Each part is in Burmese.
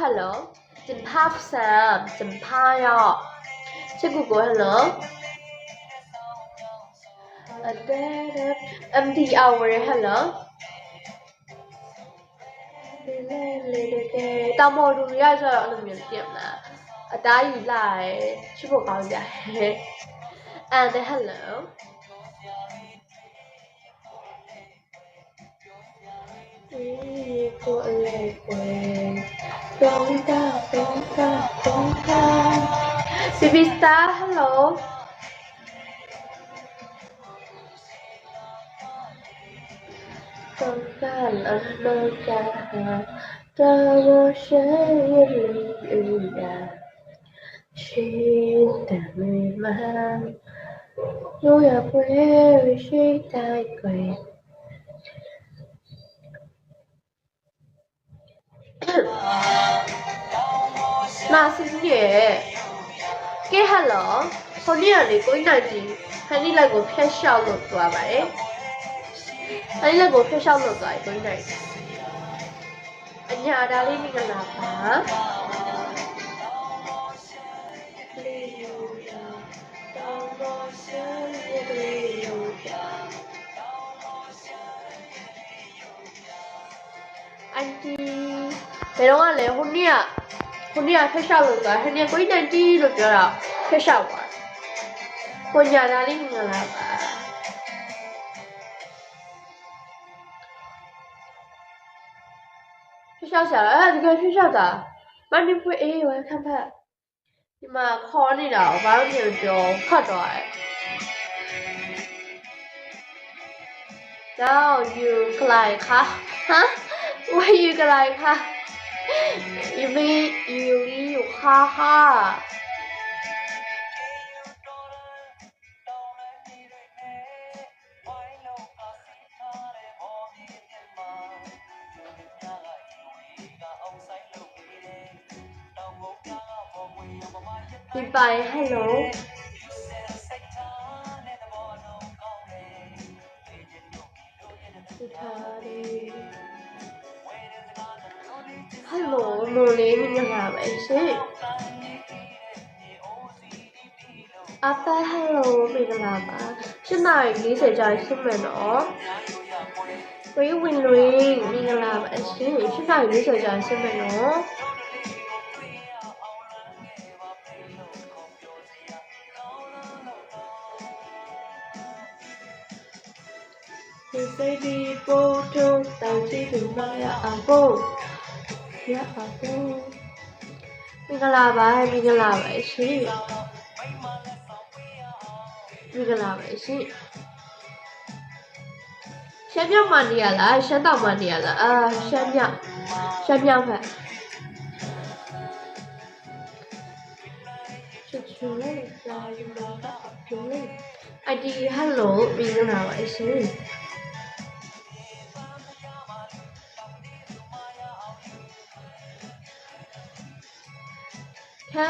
hello จินภาพแซมจินภาพยอชื่อกูกู hello MD hour hello တောင်ပေါ်လူရဆိုတော့အဲ့လိုမျိုးပြင်မလားအသားယူလိုက်ချစ်ဖို့ကောင်းကြတယ် and hello ကိုအလေးကိုတောင်းတာBB Star hello တောင်းတာအလောကတော်ရှိရရရှိတယ်မလို့ရပွေရှိတိုင်းကိုနာစင်းရဲ့ကဲဟယ်လိုခေါင်းရလေကိုင်းနိုင်ကြီးဟန်နီလိုက်ကိုဖျက်လျှောက်လို့သွားပါတယ်ဟန်နီလိုက်ကိုဖျက်လျှောက်လို့သွားကိုင်းနိုင်အညာဒါလေးမိကလာပါအန်တီဘယ်တော့လဲဟိုနေ့ဖျက်လျှောက်လို့သွားဟန်နီကိုင်းနိုင်ကြီးလို့ပြောတာဖျက်လျှောက်သွားကိုညာဒါလေးမိကလာပါ学校下来，这个学校的，满地不我看看，你妈考你了，我把你就考着哎。然后อยู่ไกลค่ะฮะว่าอยู่ไกลค่ะอยู่ค่ะพี่ไปฮัลโหลฮัลโหลโมလေးမင်္ဂလာပါရှင်အဖဟယ်လိုမင်္ဂလာပါ8:40ကြာရှင်းမယ်နော်ဝေးဝင်လွင်မင်္ဂလာပါရှင်8:40ကြာရှင်းမယ်နော်ဒီစိတ်ဒီပို့ထုတ်တောင်းချီသူမရအောင်ပို့ရအောင်ပို့မင်္ဂလာပါရှင်မင်္ဂလာပါရှင်ရှမ်းမြောက်မှနေရလားရှမ်းတောင်မှနေရလားရှမ်းမြောက်ဖက်ချစ်ချူလေးလာယူလာပြိုးလေးအိုင်ဒီဟယ်လိုမင်္ဂလာပါရှင်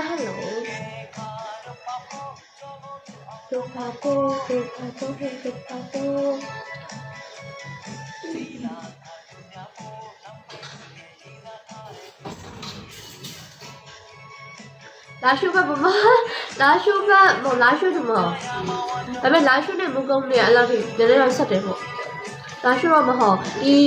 hello ดูพาโก้လာရှုဘမလာရှုဘမလာရှုတယ်မဒါပေမဲ့လာရှုနဲ့မကုန်းနေအလောက်ထိနည်းနည်းတော့ဆက်တယ်ပေါ့လာရှုတော့မဟုတ်ဒီ